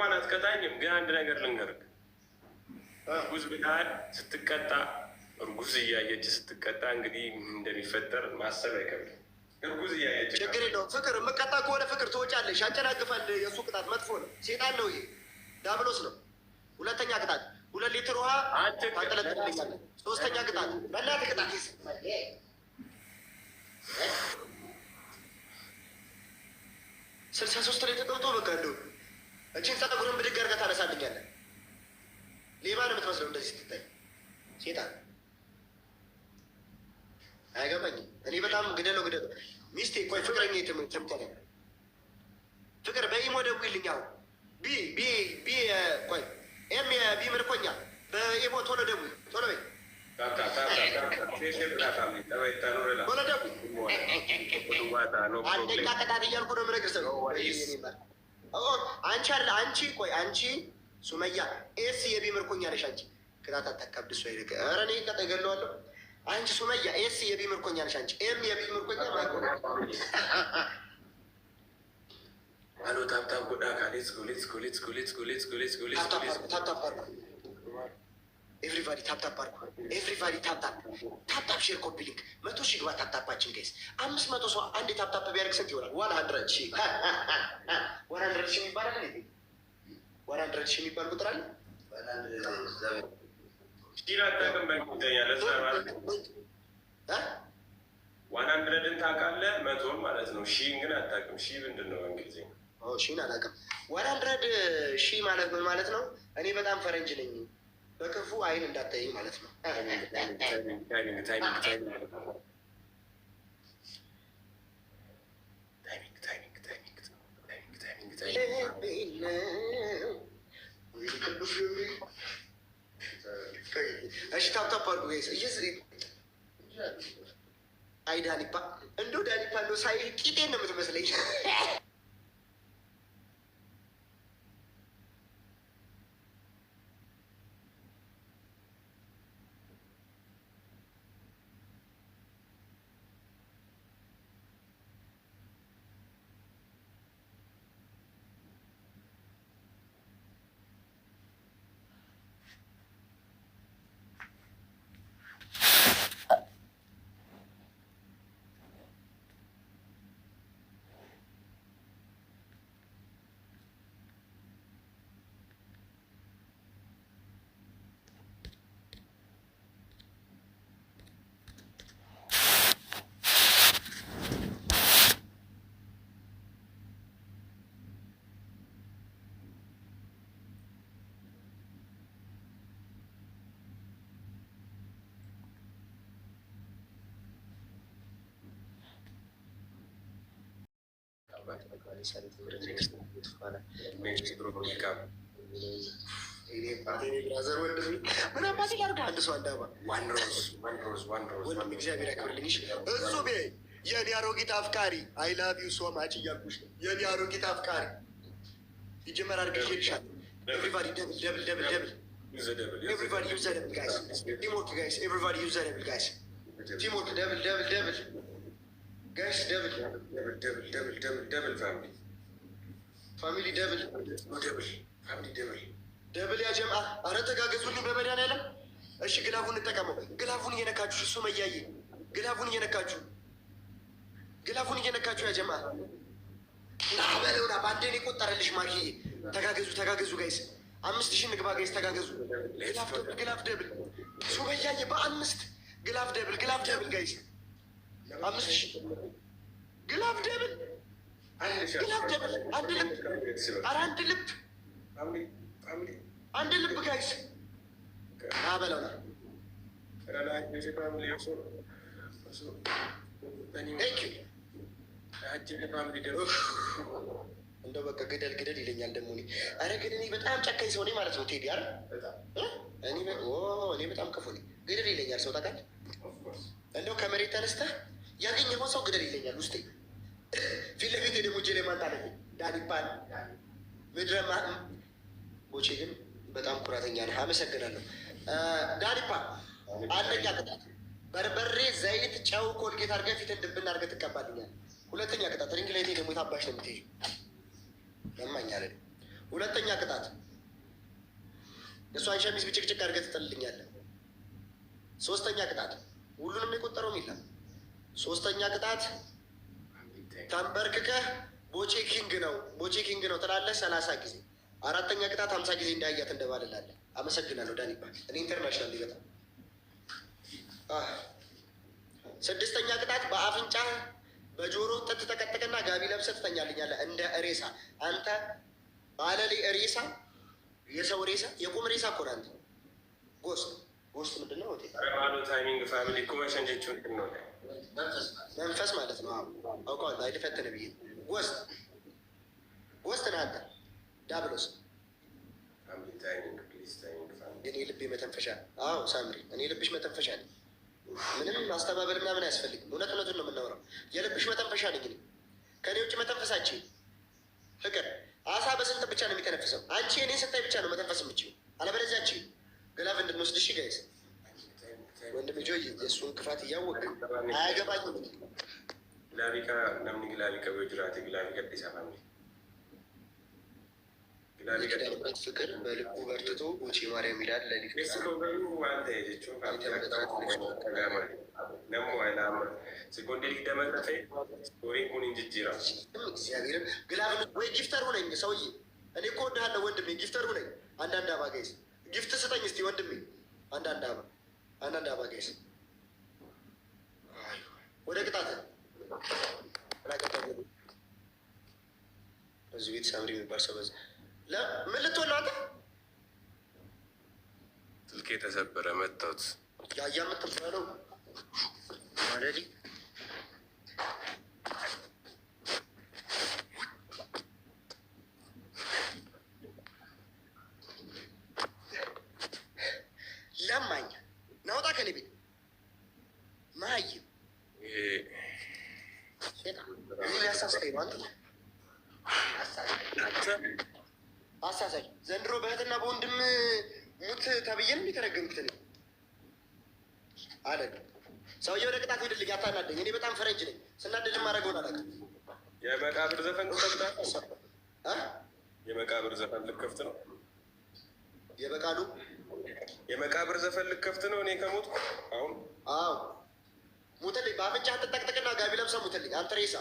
እንኳን አትቀጣኝም፣ ግን አንድ ነገር ልንገርህ። እርጉዝ ብለሃል። ስትቀጣ እርጉዝ እያየች ስትቀጣ እንግዲህ እንደሚፈጠር ማሰብ አይከብድም። እርጉዝ እያየች ችግር የለውም። ፍቅር የምቀጣ ከሆነ ፍቅር ትወጫለሽ፣ ያጨናግፋል። የእሱ ቅጣት መጥፎ ነው፣ ሴጣን ነው፣ ይሄ ዳብሎስ ነው። ሁለተኛ ቅጣት 2 ሊትር ውሃ ታንጠለጥልኛለህ። ሶስተኛ ቅጣት በእናትህ ቅጣት 63 ላይ ተቀምጦ በቃ እንደው እችን ጸጉርን ብድግ አድርገህ ታነሳልኛለህ። ሌባ ነው የምትመስለው እንደዚህ ስትታይ፣ ሴጣን አያገባኝም። እኔ በጣም ግደለው ሚስቴ። ቆይ ፍቅረኛ ትምጠለ ፍቅር በኢሞ ደውይልኝ። አሁን ቆይ ቢ ምርኮኛ በኢሞ ቶሎ ደውይ፣ ቶሎ በይ፣ ቶሎ ደውይ። አንደኛ ቅጣት እያልኩ ነው የምነግርህ። አንቺ ቆይ አንቺ ሱመያ ኤስ የቢ ምርኮኛ ነሽ። አንቺ ቅጣት አታካብድ። እሱ አይደገ ኧረ እኔ ቀጣ እገለዋለሁ። አንቺ ሱመያ ኤስ የቢ ምርኮኛ ነሽ። አንቺ ኤም የቢ ምርኮኛ አሎ ታፕታፕ ጎዳ ካሌስ ጎሌስ ኤቭሪባዲ ታፕታፕ አድርጉ። ኤቭሪባዲ ታፕታፕ ሼር ኮፒ ሊንክ 100 ሺህ ግባ። ታፕታፓችን ጋይስ 500 ሰው አንድ ታፕታፕ ቢያደርግ ስንት ይሆናል? 100 ሺህ 100 ሺህ የሚባል አለ። 100 ሺህ የሚባል ቁጥር አለ። ዋን ሀንድረድን ታውቃለህ? መቶን ማለት ነው። ሺህን ግን አታውቅም። ሺህ ምንድን ነው? እንግሊዝኛ ሺህን አላውቅም። 100 ሺህ ማለት ምን ማለት ነው? እኔ በጣም ፈረንጅ ነኝ። በክፉ አይን እንዳታየኝ ማለት ነው። እሺ ታፕታፕ አድርጉ ጋይስ። አይ ዳኒፓ እንደው ዳኒፓ እንደው ሳይ ቂጤን ነው የምትመስለኝ። እግዚአብሔር ያክብርልኝ። እሱ የኔ አሮጊት አፍቃሪ አይ ላቭ ዩ ሶ ማች እያልኩሽ ነው። የኔ አሮጊት አፍቃሪ ይጀመር አድርገሽ ይልሻል። ኤቭሪባዲ ደብል ኤቭሪባዲ ዩዝ ዘ ደብል ጋይስ። ቲምወርክ ጋይስ። ኤቭሪባዲ ዩዝ ዘ ደብል ጋይስ። ቲምወርክ ደብል ጋይስ። ደብል ፋሚሊ ደብል ያ ጀምአ። አረ ተጋገዙልኝ በመድኃኒዓለም። እሺ ግላቡን እንጠቀመው። ግላቡን እየነካችሁ እሱ መያየ ግላቡን እየነካችሁ ያ ጀምአ ና በለውና ባንዴን የቆጠረልሽ ማኪዬ። ተጋገዙ ጋይስ። 5000 ንግባ ጋይስ። ተጋገዙ። ግላፍ ደብል እሱ መያየ በ5 ግላፍ ደብል ጋይስ። 5000 ግላፍ ደብል አንድ ልብ ጋይስ። አበለው እንደው በቃ ግደል ይለኛል ደግሞ። አረ ግን እኔ በጣም ጨካኝ ሰው ነኝ ማለት ነው ቴዲ። አረ እኔ በጣም ክፉ ነኝ። ግደል ይለኛል ሰው ታውቃለህ። እንደው ከመሬት ተነስተህ ያገኘኸው ሰው ግደል ይለኛል ውስጤ። ፊት ለፊት ደግሞ እጄ ላይ ማንጣለኝ ዳኒባል ምድረማ ቦቼ ግን በጣም ኩራተኛ ነህ። አመሰግናለሁ ዳኒባ። አንደኛ ቅጣት በርበሬ፣ ዘይት፣ ጨው ኮልጌት አድርገህ ፊት እንድብና አድርገህ ትቀባልኛል። ሁለተኛ ቅጣት ሪንግ ላይ ደግሞ የታባሽ ነው የምትሄጂው። ለማኛለ ሁለተኛ ቅጣት እሷን ሸሚዝ ብጭቅጭቅ አድርገህ ትጥልልኛለህ። ሶስተኛ ቅጣት ሁሉንም የቆጠረው ሚላል። ሶስተኛ ቅጣት ተንበርክከህ ቦቼ ኪንግ ነው ትላለህ 30 ጊዜ። አራተኛ ቅጣት 50 ጊዜ እንዳያት እንደባልላለህ። አመሰግናለሁ ዳኒ ይባል። እኔ ኢንተርናሽናል ሊበጣ። ስድስተኛ ቅጣት በአፍንጫ በጆሮ ተጠቀጥቀና ጋቢ ለብሰህ ትተኛልኛለህ እንደ ሬሳ። አንተ ባለሌ ሬሳ፣ የሰው ሬሳ፣ የቁም ሬሳ እኮ ነህ አንተ። ጎስት ምንድን ነው? ታይሚንግ ፋሚሊ ኮመሸንጀችን ነው መንፈስ ማለት ነው። አውቀዋለሁ። አይልፈትን ብዬ ጎስት ነህ አንተ። ዳብሎስ እኔ ልቤ መተንፈሻ። አዎ ሳምሪ፣ እኔ ልብሽ መተንፈሻ ነኝ። ምንም ማስተባበል ምናምን አያስፈልግም። እውነቱን ነው የምናወራው። የልብሽ መተንፈሻ ነኝ እኔ። ከእኔ ውጭ መተንፈሳችን ፍቅር። አሳ በስንት ብቻ ነው የሚተነፍሰው? አንቺ እኔ ስታይ ብቻ ነው መተንፈስ የምችው። አለበለዚያ አንቺ ግላፍ እንድንወስድ እሺ ጋይስ። ወንድም ጆይ የእሱን ክፋት እያወቅ አያገባኝም። ግላቢካ ነምን ግላቢካ በጅራቴ ግላቢካ ዲሳ ፋሚሊ ፍቅር በልቡ በርትቶ ቦቼ ማርያም ይላል። ለሊት እግዚአብሔርን ግላብ ወይ ጊፍተር ሁነኝ ሰውዬ። እኔ እኮ ወድሃለሁ ወንድሜ፣ ጊፍተር ሁነኝ። አንዳንድ አባ ጋይስ ጊፍት ስጠኝ እስቲ ወንድሜ። አንዳንድ አባ ጋይስ ወደ ቅጣት በዚህ ቤት ሳምሪ የሚባል ሰው በዛ ምን ልትሆን ነው አንተ? ስልኬ ተሰበረ መታወት ያያ የምትባለው ማለዲ ለማኝ ናውጣ ከኔ ቤት ማይ ያሳስከኝ ነው አንተ አሳሳች። ዘንድሮ በእህትና በወንድም ሙት ተብዬን የሚተረገምክት አለ ሰውዬ። ወደ ቅጣት ሄድልኝ፣ አታናደኝ። እኔ በጣም ፈረንጅ ነኝ። ስናደድ ማድረገውን አላውቅም። የመቃብር ዘፈን ትከፍታለህ? የመቃብር ዘፈን ልከፍት ነው? የበቃሉ የመቃብር ዘፈን ልከፍት ነው? እኔ ከሞትኩ አሁን? አዎ ሙትልኝ። በአፍንጫ ትጠቅጥቅና ጋቢ ለብሰህ ሙትልኝ አንተ ሬሳ።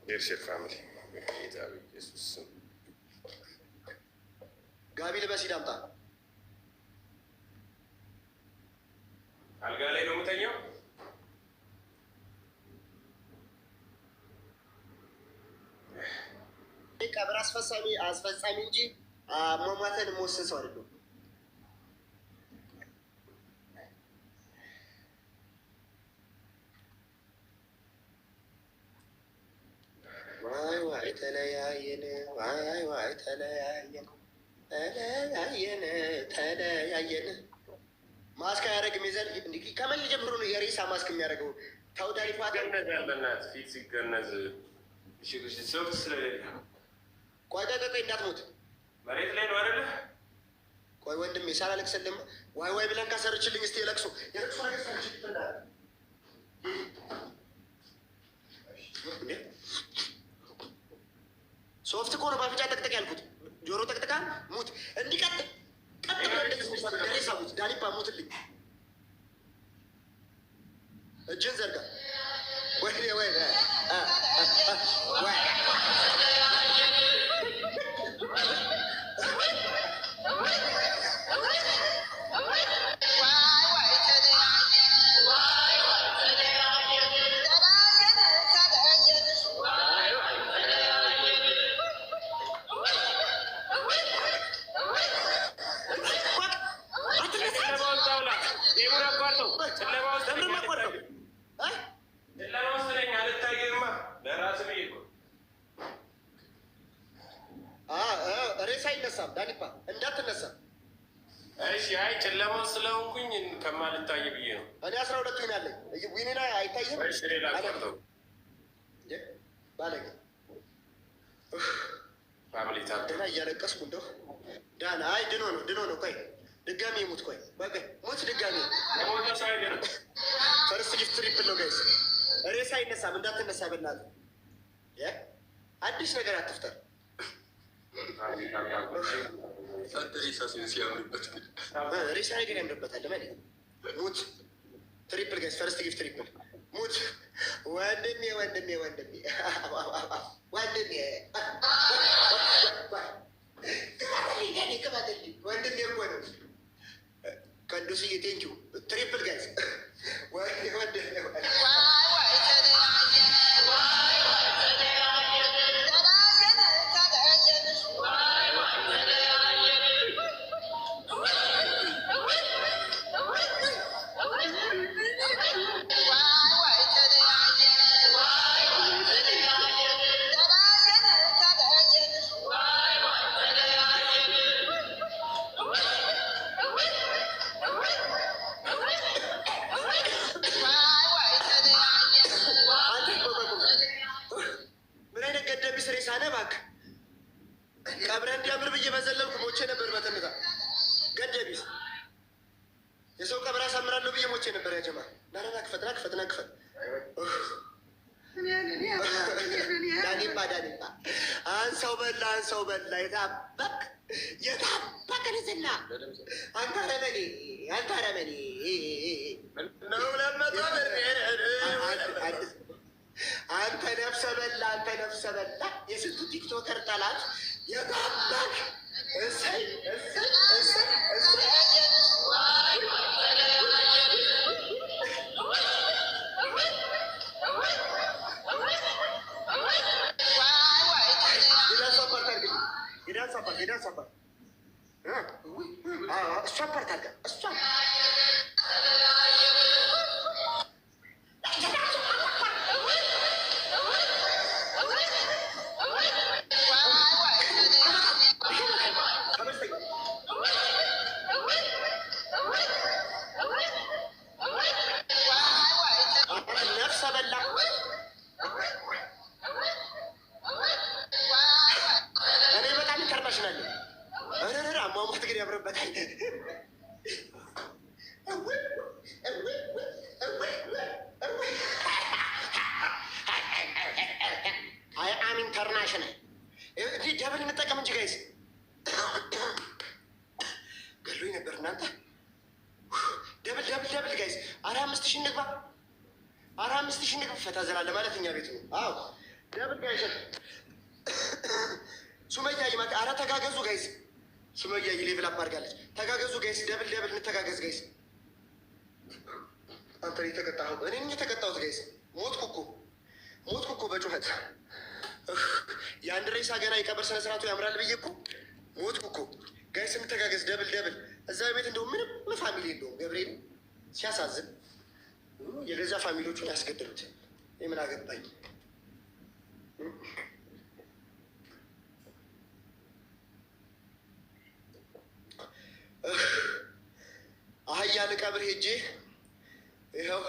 የርሼር ፋሚሊ ኢየሱስ ጋቢ ልበስ ሂድ፣ አምጣ። አልጋ ላይ ነው የምተኛው። ቀብር አስፈጻሚ እንጂ አሟሟተን የምወስን ሰው አይደለም። ዋይ ተለያየን፣ ዋይ ተለያየን። ማስክ አያደርግም። ይዘን ከመል ጀምሮ ነው የሬሳ ማስክ የሚያደርገው። ታውዳሪ ያለናት ፊት ሲገነዝ ሰው ስለሌለ ቆይ እንዳትሞት መሬት ላይ ነው አይደለ? ቆይ ወንድሜ ሳላለቅስልም ዋይ ብለን ካሰርችልኝ እስኪ የለቅሶ ነገር ሰርችል ሶፍት እኮ ነው በአፍንጫ ጠቅጠቅ ያልኩት። ጆሮ ጠቅጥቃ ሙት እንዲቀጥ ቀጥ ሬሳ ሙት። ዳኒባ ሙትልኝ። እጅን ዘርጋ። ወይ ዳኒባ እንዳትነሳ። እሺ አይ ጨለማው ስለሆንኩኝ ከማልታይ ብዬ ነው። እኔ 12 ዊን አለኝ። ዊኒና አይታይም። እሺ ሌላ ቆርጠው ባለጌ ፋሚሊ ታብና እያለቀስኩ እንደው ዳና አይ ድኖ ነው። ቆይ ድጋሚ ሙት። ቆይ በቃ ሙት ድጋሚ። ፈርስት ጊፍት ትሪፕል ነው ጋይስ። ሬሳ አይነሳም። እንዳትነሳ በእናትህ። አንድ አዲስ ነገር አትፍጠር። ሬሳ ነገር ያምርበታል። ለምን ሙት ትሪፕል ጋይስ ፈርስት ጊፍት ትሪፕል ሙት ወንድሜ ወንድሜ ወንድሜ ወንድሜ ወንድሜ እኮ ነው። ቅዱስዬ ቴንኪው ትሪፕል ጋይስ ወንድሜ ቀብረህ እንዲያምር ብዬ በዘለልኩ ሞቼ ነበር። በትንታ ገደቢስ የሰው ቀብር አሳምራለሁ ብዬ ሞቼ ነበር። ያጀማ ናና ክፈትና ክፈትና ክፈት ዳኒባ ዳኒባ አንሰው በላ አንሰው በላ የታበቅ ንዝና አንተ ረመኔ አንተ ረመኔ አንተ ነፍሰ በላ አንተ ነፍሰ በላ የስንቱ ቲክቶከር ጠላት የታባክ እሰይ እሰይ እሰይ እሰይ እሷ ፓርት አድርጋ እሷ አሟሟት ግን ያምርበታል። አይ አም ኢንተርናሽናል እንዲህ ደብል እንጠቀም እንጂ ጋይስ ገሎኝ ነበር እናንተ። ደብል ደብል ደብል ጋይስ 45,000 እንግባ፣ 45,000 እንግባ። ፈታ ዘላለ ማለት እኛ ቤት ነው። አዎ ደብል ጋይስ ሱመያ ይመጣ። ኧረ ተጋገዙ ጋይስ። ሱመያ ሌቭል አፕ አድርጋለች። ተጋገዙ ጋይስ። ደብል ደብል እንተጋገዝ ጋይስ። አንተ የተቀጣኸው እኔ የተቀጣሁት ጋይስ። ሞትኩ እኮ በጩኸት የአንድ ሬሳ ገና የቀብር ስነ ስርዓቱ ያምራል ብዬ እኮ ሞትኩ እኮ ጋይስ። እንተጋገዝ ደብል ደብል። እዛ ቤት እንደው ምንም ፋሚሊ የለውም። ገብርኤል ሲያሳዝን የገዛ ፋሚሊዎቹን ያስገድሉት። ምን አገባኝ። አህያ ልቀብር ሄጄ ይኸው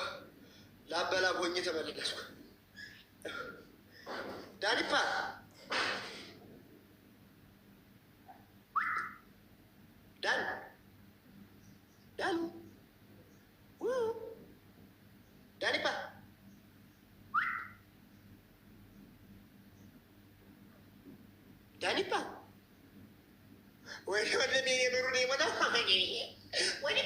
ላበላብ ሆኜ ተመለስኩ። ዳኒፓ ዳን ዳኑ ዳኒፓ ዳኒፓ ወይ ወደ እኔ የምሩ ነው የመጣው ወደ